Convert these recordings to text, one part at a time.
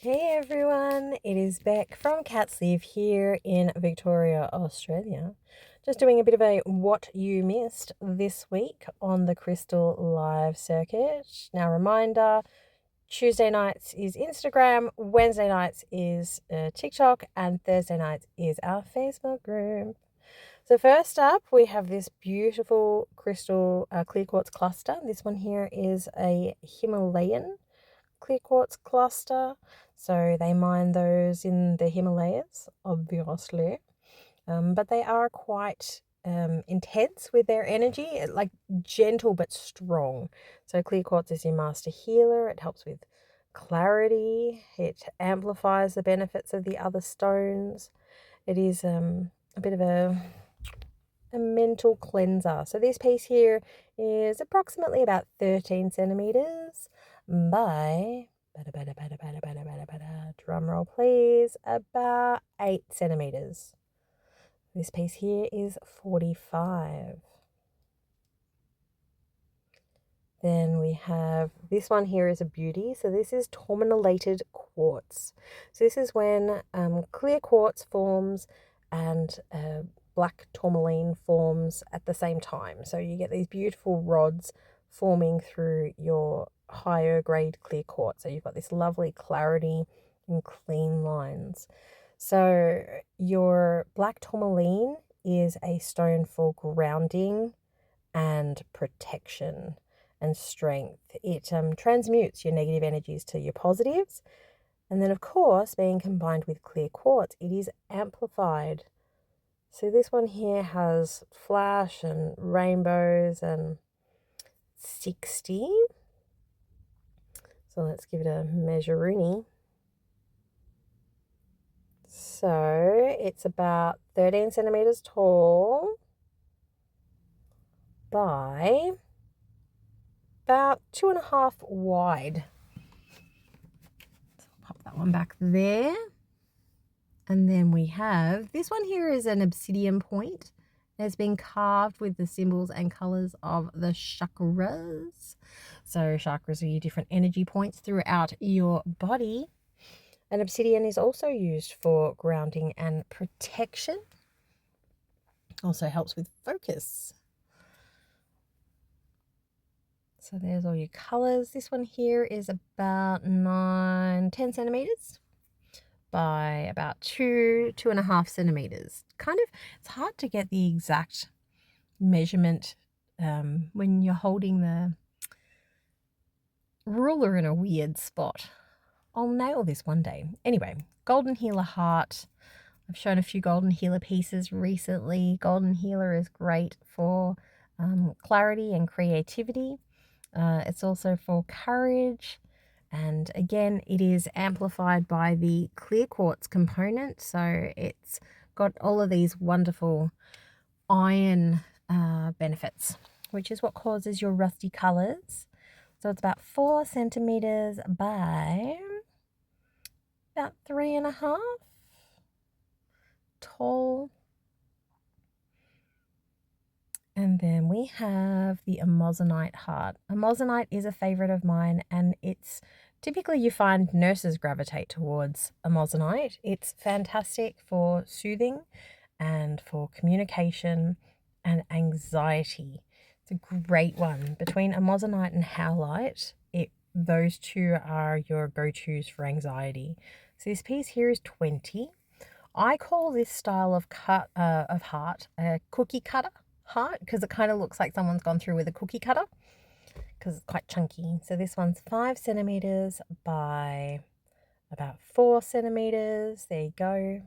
Hey everyone, it is Beck from Cat's Live here in Victoria, Australia. Just doing a bit of a what you missed this week on the Crystal Live circuit. Now, reminder, Tuesday nights is Instagram, Wednesday nights is TikTok, and Thursday nights is our Facebook group. So first up, we have this beautiful crystal clear quartz cluster. This one here is a Himalayan clear quartz cluster. So they mine those in the Himalayas, obviously. But they are quite intense with their energy, like gentle but strong. So clear quartz is your master healer. It helps with clarity. It amplifies the benefits of the other stones. It is a bit of a mental cleanser. So this piece here is approximately about 13 centimeters by, drum roll please, about 8 centimeters. This piece here is 45. Then we have, this one here is a beauty. So this is tourmalinated quartz. So this is when clear quartz forms and black tourmaline forms at the same time. So you get these beautiful rods forming through your higher grade clear quartz. So you've got this lovely clarity and clean lines. So your black tourmaline is a stone for grounding and protection and strength. It transmutes your negative energies to your positives. And then, of course, being combined with clear quartz, it is amplified. So this one here has flash and rainbows and 60. So let's give it a measure-rooney. So it's about 13 centimeters tall by about 2.5 wide. So I'll pop that one back there. And then we have, this one here is an obsidian point. It's been carved with the symbols and colors of the chakras. So chakras are your different energy points throughout your body. And obsidian is also used for grounding and protection. Also helps with focus. So there's all your colors. This one here is about 10 centimeters by about 2.5 centimeters. Kind of, it's hard to get the exact measurement when you're holding the ruler in a weird spot. I'll nail this one day. Anyway, golden healer heart. I've shown a few golden healer pieces recently. Golden healer is great for clarity and creativity. It's also for courage. And again, it is amplified by the clear quartz component. So it's got all of these wonderful iron benefits, which is what causes your rusty colors. So it's about 4 centimeters by about 3.5 tall. And then we have the amazonite heart. Amazonite is a favorite of mine, and it's typically you find nurses gravitate towards amazonite. It's fantastic for soothing and for communication and anxiety. It's a great one. Between amazonite and howlite, those two are your go-tos for anxiety. So this piece here is 20. I call this style of heart a cookie cutter heart because it kind of looks like someone's gone through with a cookie cutter because it's quite chunky. So this one's 5 centimeters by about 4 centimeters. There you go.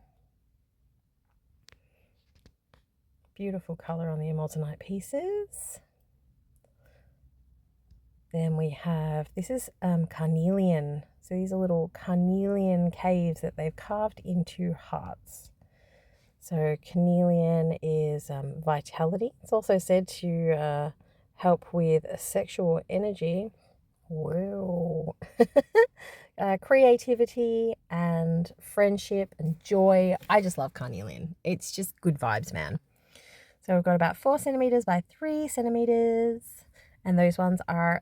Beautiful color on the amazonite pieces. Then we have, this is carnelian. So these are little carnelian caves that they've carved into hearts. So carnelian is vitality. It's also said to help with sexual energy. Whoa. Creativity and friendship and joy. I just love carnelian. It's just good vibes, man. So we've got about 4 centimeters by 3 centimeters. And those ones are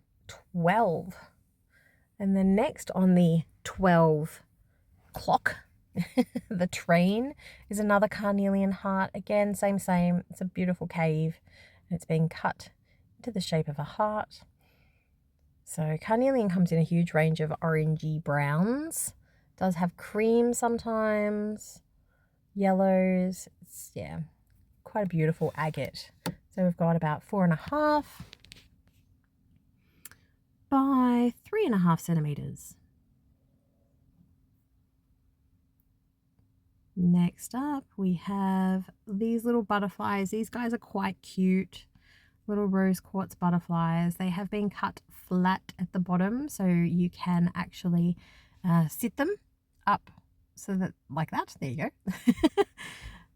12. And then next on the 12 clock. The train is another carnelian heart. Again, same. It's a beautiful cave. And it's been cut into the shape of a heart. So carnelian comes in a huge range of orangey browns. It does have cream sometimes, yellows. It's, yeah, quite a beautiful agate. So we've got about 4.5 by 3.5 centimeters. Next up, we have these little butterflies. These guys are quite cute. Little rose quartz butterflies. They have been cut flat at the bottom, so you can actually sit them up so that, like that, there you go.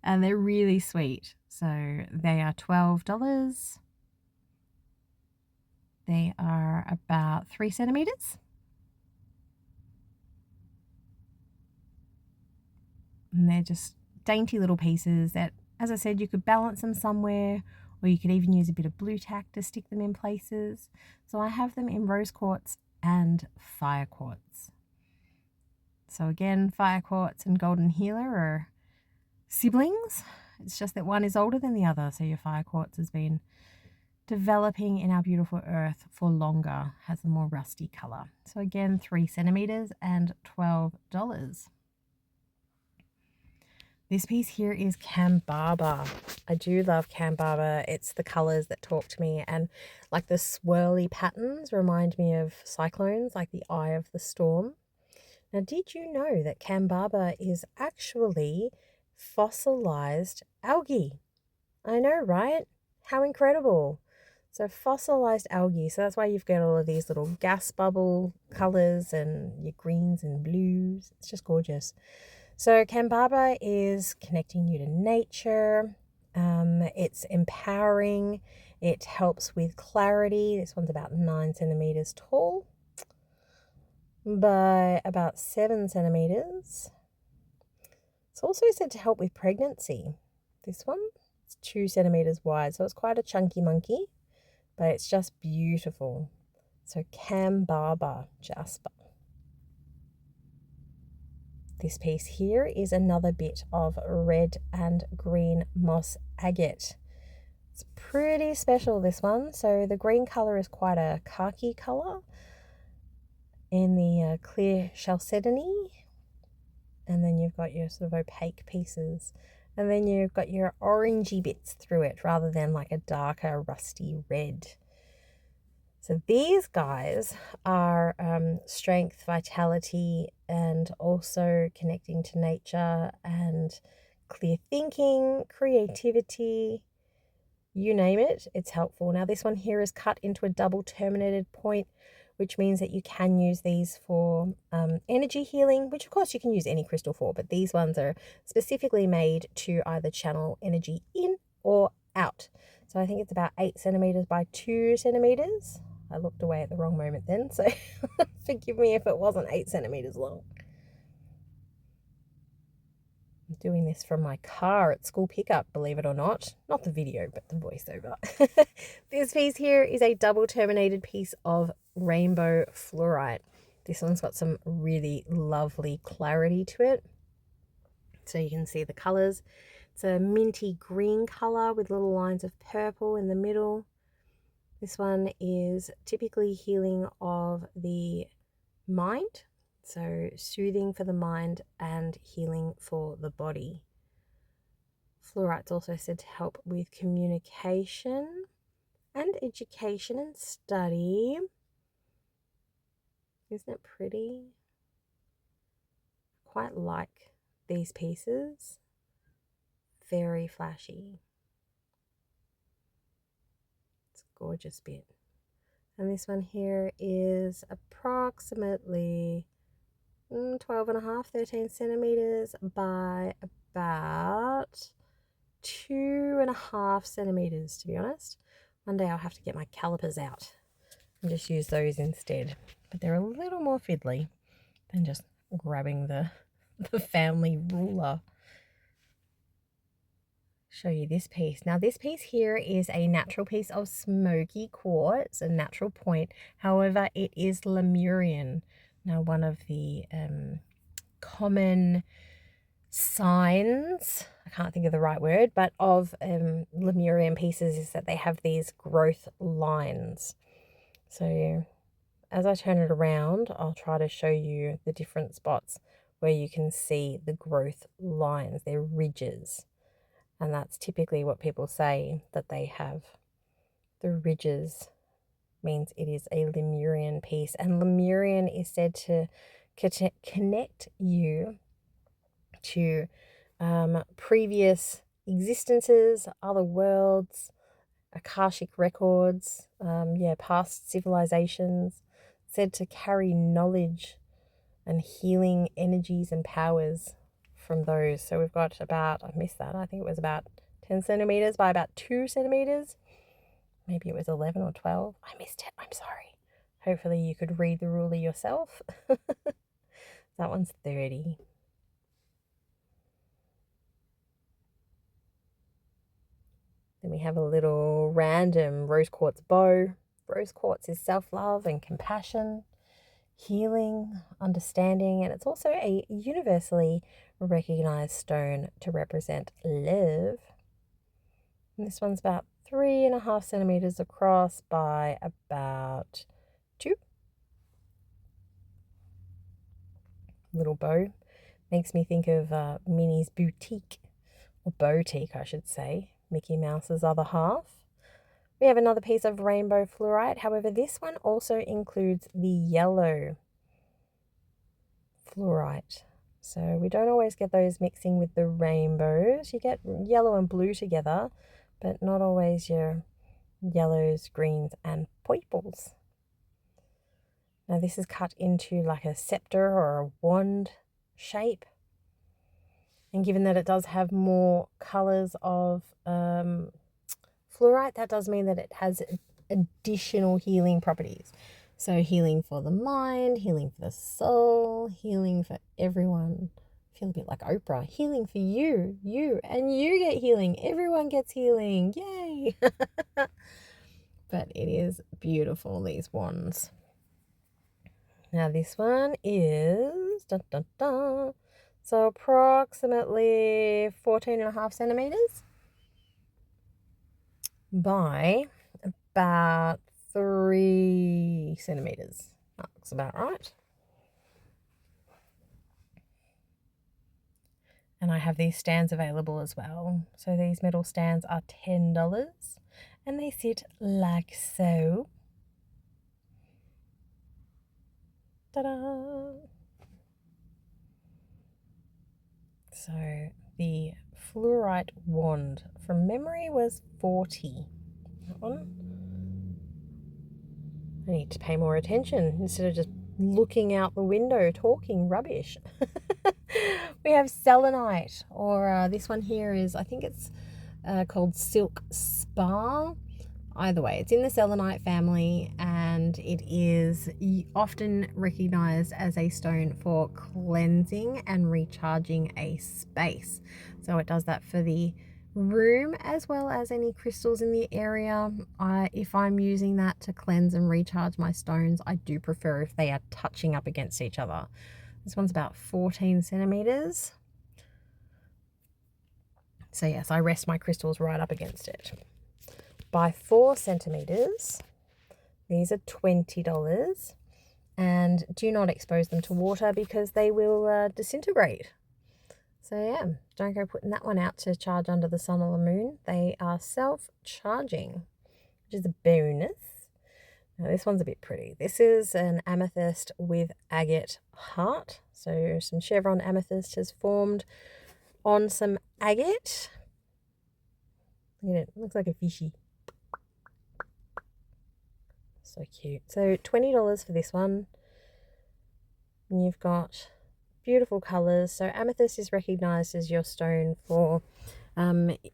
And they're really sweet. So they are $12. They are about 3 centimeters. And they're just dainty little pieces that, as I said, you could balance them somewhere, or you could even use a bit of blue tack to stick them in places. So I have them in rose quartz and fire quartz. So again, fire quartz and golden healer are siblings. It's just that one is older than the other. So your fire quartz has been developing in our beautiful earth for longer, has a more rusty color. So again, 3 centimeters and $12. This piece here is Cambaba. I do love Cambaba. It's the colors that talk to me, and like the swirly patterns remind me of cyclones, like the eye of the storm. Now, did you know that Cambaba is actually fossilized algae? I know, right? How incredible. So fossilized algae. So that's why you've got all of these little gas bubble colors and your greens and blues. It's just gorgeous. So Cambaba is connecting you to nature. It's empowering. It helps with clarity. This one's about 9 centimeters tall by about 7 centimeters. It's also said to help with pregnancy. This one, it's 2 centimeters wide, so it's quite a chunky monkey, but it's just beautiful. So Cambaba jasper. This piece here is another bit of red and green moss agate. It's pretty special, this one. So the green color is quite a khaki color in the clear chalcedony. And then you've got your sort of opaque pieces. And then you've got your orangey bits through it rather than like a darker rusty red. So these guys are strength, vitality, and also connecting to nature and clear thinking, creativity, you name it, it's helpful. Now this one here is cut into a double terminated point, which means that you can use these for energy healing, which of course you can use any crystal for, but these ones are specifically made to either channel energy in or out. So I think it's about 8 centimeters by 2 centimeters. I looked away at the wrong moment then, so forgive me if it wasn't 8 centimeters long. I'm doing this from my car at school pickup, believe it or not. Not the video, but the voiceover. This piece here is a double terminated piece of rainbow fluorite. This one's got some really lovely clarity to it. So you can see the colors. It's a minty green color with little lines of purple in the middle. This one is typically healing of the mind, so soothing for the mind and healing for the body. Fluorite's also said to help with communication and education and study. Isn't it pretty? Quite like these pieces. Very flashy. Gorgeous bit. And this one here is approximately 12.5, 13 centimeters by about 2.5 centimeters, to be honest. One day I'll have to get my calipers out and just use those instead. But they're a little more fiddly than just grabbing the family ruler. Show you this piece. Now this piece here is a natural piece of smoky quartz, a natural point. However, it is Lemurian. Now one of the common signs, I can't think of the right word, but of Lemurian pieces is that they have these growth lines. So as I turn it around, I'll try to show you the different spots where you can see the growth lines. They're ridges. And that's typically what people say that they have. The ridges means it is a Lemurian piece. And Lemurian is said to connect you to previous existences, other worlds, Akashic records, past civilizations, said to carry knowledge and healing energies and powers from those. So we've got about, I missed that, I think it was about 10 centimeters by about 2 centimeters. Maybe it was 11 or 12. I missed it. I'm sorry. Hopefully you could read the ruler yourself. That one's 30. Then we have a little random rose quartz bow. Rose quartz is self-love and compassion, healing, understanding, and it's also a universally recognized stone to represent love. And this one's about 3.5 centimeters across by about 2. Little bow. Makes me think of Minnie's boutique, or boutique, I should say, Mickey Mouse's other half. We have another piece of rainbow fluorite. However, this one also includes the yellow fluorite. So we don't always get those mixing with the rainbows. You get yellow and blue together, but not always your yellows, greens, and purples. Now this is cut into like a scepter or a wand shape. And given that it does have more colors of fluorite, that does mean that it has additional healing properties. So healing for the mind, healing for the soul, healing for everyone. I feel a bit like Oprah. Healing for you, and you get healing. Everyone gets healing. Yay! But it is beautiful, these wands. Now this one is, so approximately 14.5 centimeters by about 3 centimeters. That looks about right. And I have these stands available as well. So these metal stands are $10 and they sit like so. Ta-da! So the fluorite wand from memory was 40. That one. I need to pay more attention instead of just looking out the window talking rubbish. We have selenite, or this one here is, I think it's called Silk Spar. Either way, it's in the selenite family, and it is often recognized as a stone for cleansing and recharging a space. So it does that for the room as well as any crystals in the area. If I'm using that to cleanse and recharge my stones, I do prefer if they are touching up against each other. This one's about 14 centimeters. So yes, I rest my crystals right up against it. By 4 centimeters, these are $20, and do not expose them to water because they will disintegrate. So yeah, don't go putting that one out to charge under the sun or the moon. They are self-charging, which is a bonus. Now this one's a bit pretty. This is an amethyst with agate heart. So some chevron amethyst has formed on some agate. Look at it, looks like a fishy. So cute. So $20 for this one. And you've got beautiful colors. So amethyst is recognized as your stone for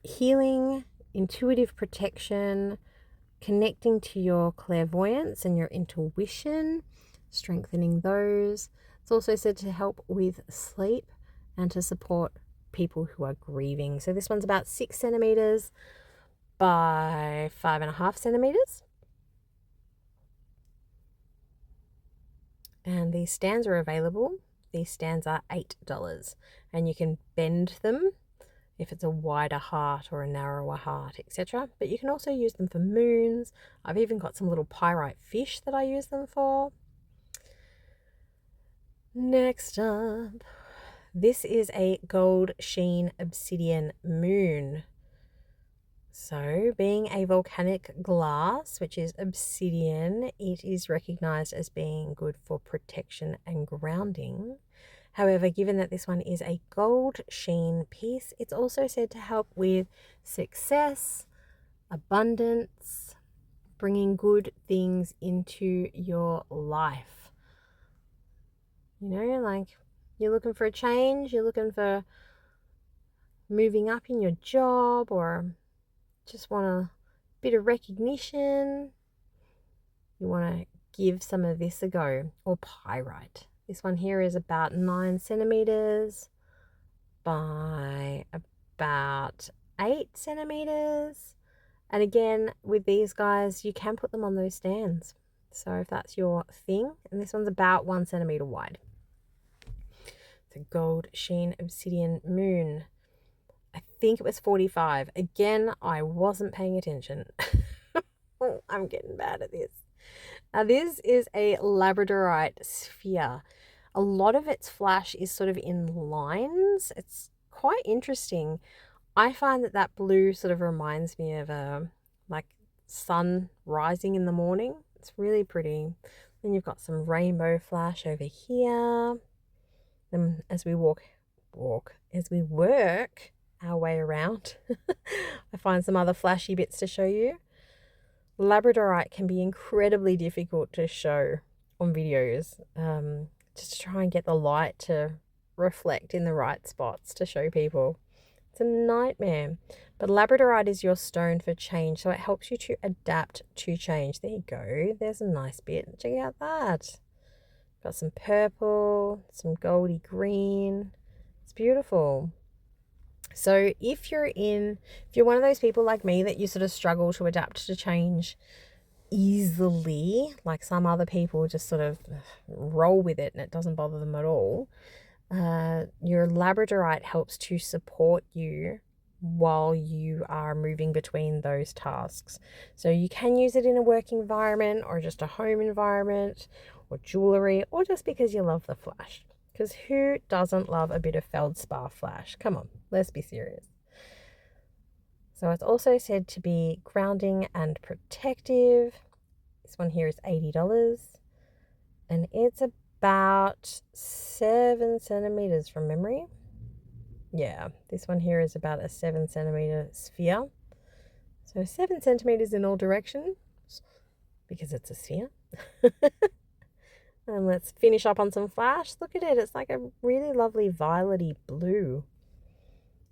healing, intuitive protection, connecting to your clairvoyance and your intuition, strengthening those. It's also said to help with sleep and to support people who are grieving. So this one's about 6 centimeters by 5.5 centimeters. And these stands are available These stands are $8, and you can bend them if it's a wider heart or a narrower heart, etc. But you can also use them for moons. I've even got some little pyrite fish that I use them for. Next up, this is a gold sheen obsidian moon. So, being a volcanic glass, which is obsidian, it is recognized as being good for protection and grounding. However, given that this one is a gold sheen piece, it's also said to help with success, abundance, bringing good things into your life. You know, like you're looking for a change, you're looking for moving up in your job, or just want a bit of recognition, you want to give some of this a go. Or pyrite. This one here is about 9 centimeters by about 8 centimeters. And again, with these guys, you can put them on those stands. So if that's your thing, and this one's about 1 centimeter wide. It's a gold sheen obsidian moon. I think it was 45. Again, I wasn't paying attention. I'm getting bad at this. Now, this is a labradorite sphere. A lot of its flash is sort of in lines. It's quite interesting. I find that blue sort of reminds me of a like sun rising in the morning. It's really pretty. Then you've got some rainbow flash over here. Then as we work our way around, I find some other flashy bits to show you. Labradorite can be incredibly difficult to show on videos, just to try and get the light to reflect in the right spots to show people. It's a nightmare. But labradorite is your stone for change, so it helps you to adapt to change. There you go. There's a nice bit. Check out that. Got some purple, some goldy green. It's beautiful. So if you're one of those people like me that you sort of struggle to adapt to change easily, like some other people just sort of roll with it and it doesn't bother them at all, your labradorite helps to support you while you are moving between those tasks. So you can use it in a work environment or just a home environment or jewelry, or just because you love the flash. Because who doesn't love a bit of feldspar flash? Come on, let's be serious. So it's also said to be grounding and protective. This one here is $80. And it's about 7 centimeters from memory. Yeah, this one here is about a 7 centimeter sphere. So 7 centimeters in all directions, because it's a sphere. And let's finish up on some flash. Look at it. It's like a really lovely violety blue.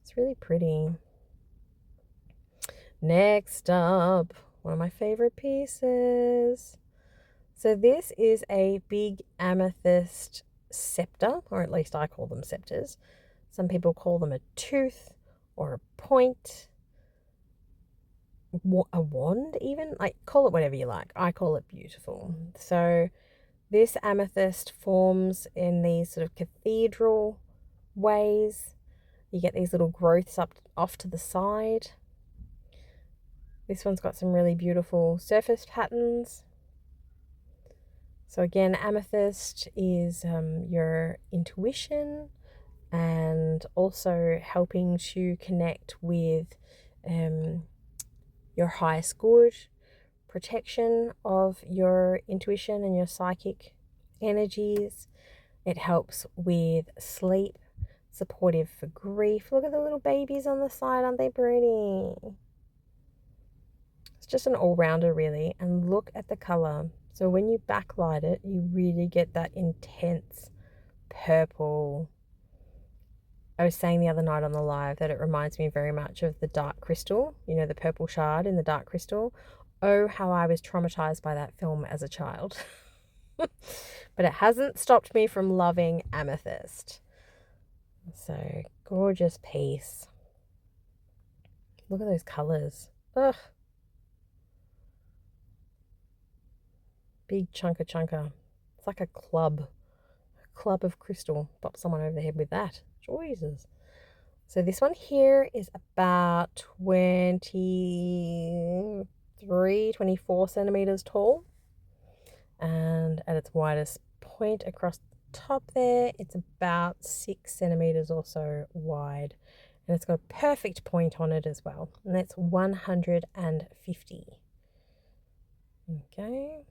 It's really pretty. Next up, one of my favorite pieces. So this is a big amethyst scepter, or at least I call them scepters. Some people call them a tooth or a point, a wand even. Like, call it whatever you like. I call it beautiful. So this amethyst forms in these sort of cathedral ways. You get these little growths off to the side. This one's got some really beautiful surface patterns. So again, amethyst is your intuition and also helping to connect with your highest good, protection of your intuition and your psychic energies. It helps with sleep, supportive for grief. Look at the little babies on the side, aren't they pretty? It's just an all-rounder really, and look at the color. So when you backlight it, you really get that intense purple. I was saying the other night on the live that it reminds me very much of the dark crystal, you know, the purple shard in the dark crystal. Oh, how I was traumatized by that film as a child. But it hasn't stopped me from loving amethyst. So, gorgeous piece. Look at those colors. Ugh. Big chunker. It's like a club club of crystal. Pop someone over the head with that. Jesus. So this one here is about 23, 24 centimeters tall. And at its widest point across the top there, it's about 6 centimeters or so wide. And it's got a perfect point on it as well. And that's 150. Okay.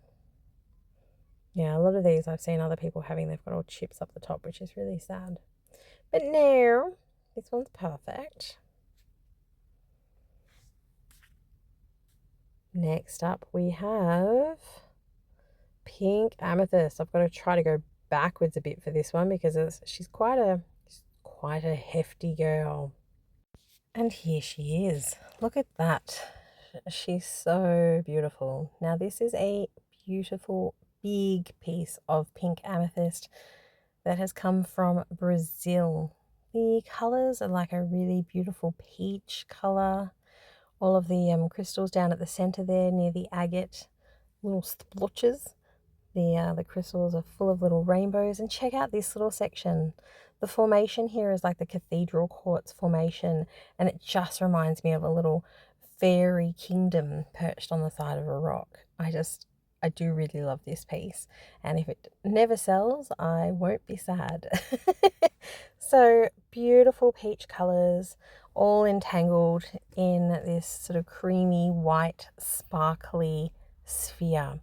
Yeah, a lot of these I've seen other people having, they've got all chips up the top, which is really sad. But now, this one's perfect. Next up, we have pink amethyst. I've got to try to go backwards a bit for this one because she's quite a hefty girl. And here she is. Look at that. She's so beautiful. Now this is a beautiful big piece of pink amethyst that has come from Brazil. The colors are like a really beautiful peach color. All of the crystals down at the center there near the agate, little splotches. The crystals are full of little rainbows. And check out this little section. The formation here is like the cathedral quartz formation, and it just reminds me of a little fairy kingdom perched on the side of a rock. I do really love this piece, and if it never sells, I won't be sad. So beautiful peach colors, all entangled in this sort of creamy white sparkly sphere.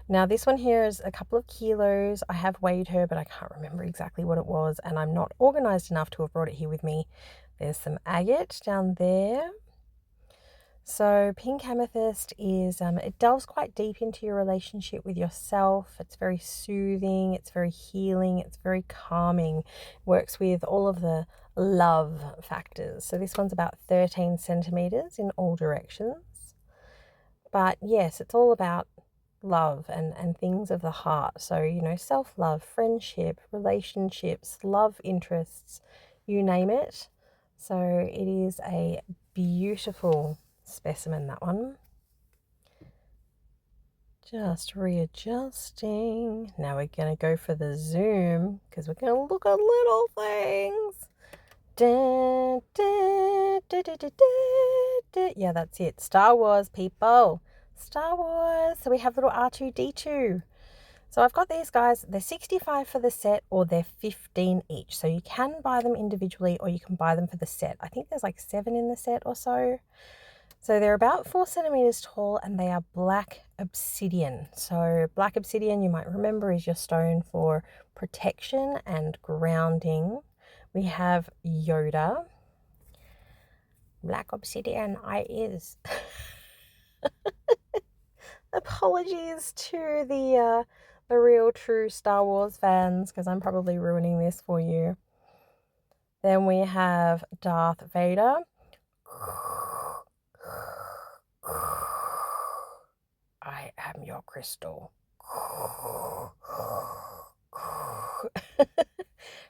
Now this one here is a couple of kilos. I have weighed her, but I can't remember exactly what it was, and I'm not organized enough to have brought it here with me. There's some agate down there. So pink amethyst is, it delves quite deep into your relationship with yourself. It's very soothing, it's very healing, it's very calming. Works with all of the love factors. So this one's about 13 centimeters in all directions. But yes, it's all about love and things of the heart. So, you know, self-love, friendship, relationships, love interests, you name it. So it is a beautiful specimen, that one. Just readjusting. Now we're going to go for the zoom because we're going to look at little things. Da, da, da, da, da, da. Yeah, that's it. Star Wars, people. Star Wars. So we have little R2-D2. So I've got these guys. They're 65 for the set, or they're 15 each. So you can buy them individually or you can buy them for the set. I think there's like 7 in the set or so. So they're about 4 centimeters tall, and they are black obsidian. So black obsidian, you might remember, is your stone for protection and grounding. We have Yoda. Black obsidian I is. Apologies to the real true Star Wars fans, because I'm probably ruining this for you. Then we have Darth Vader. I am your crystal.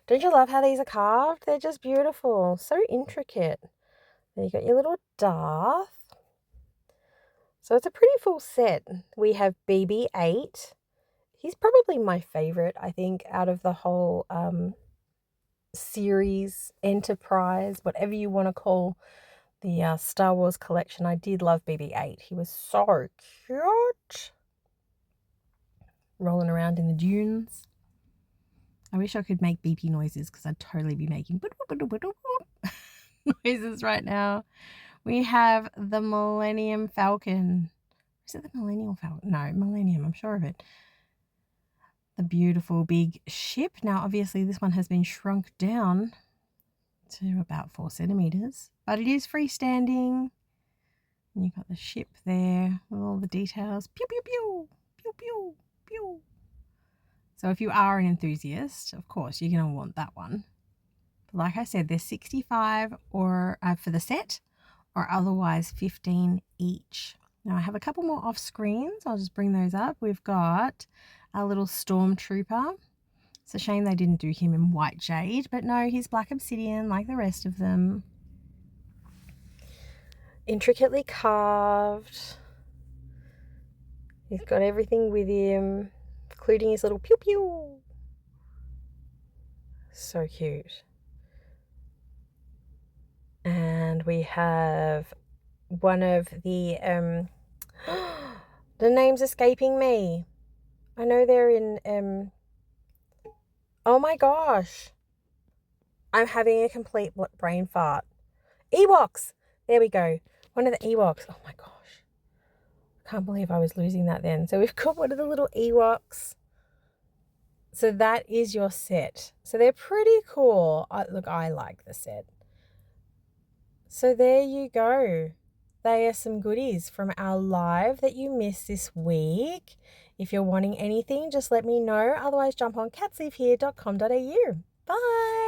Don't you love how these are carved? They're just beautiful. So intricate. Then you got your little Darth. So it's a pretty full set. We have BB-8. He's probably my favorite, I think, out of the whole series, enterprise, whatever you want to call the Star Wars collection. I did love BB-8. He was so cute. Rolling around in the dunes. I wish I could make beepy noises because I'd totally be making noises right now. We have the Millennium Falcon. Is it the Millennial Falcon? No, Millennium, I'm sure of it. The beautiful big ship. Now, obviously, this one has been shrunk down to about 4 centimeters, but it is freestanding. And you've got the ship there with all the details. Pew, pew, pew, pew, pew, pew. So if you are an enthusiast, of course, you're going to want that one. But like I said, they're 65 or for the set, or otherwise 15 each. Now I have a couple more off screens. I'll just bring those up. We've got a little stormtrooper. It's a shame they didn't do him in white jade, but no, he's black obsidian like the rest of them. Intricately carved. He's got everything with him, including his little pew pew. So cute. And we have one of the the name's escaping me. I know they're in oh my gosh. I'm having a complete brain fart. Ewoks. There we go. One of the Ewoks. Oh my gosh. Can't believe I was losing that then. So we've got one of the little Ewoks. So that is your set. So they're pretty cool. Look, I like the set. So there you go. They are some goodies from our live that you missed this week. If you're wanting anything, just let me know. Otherwise, jump on catsleafhere.com.au. Bye.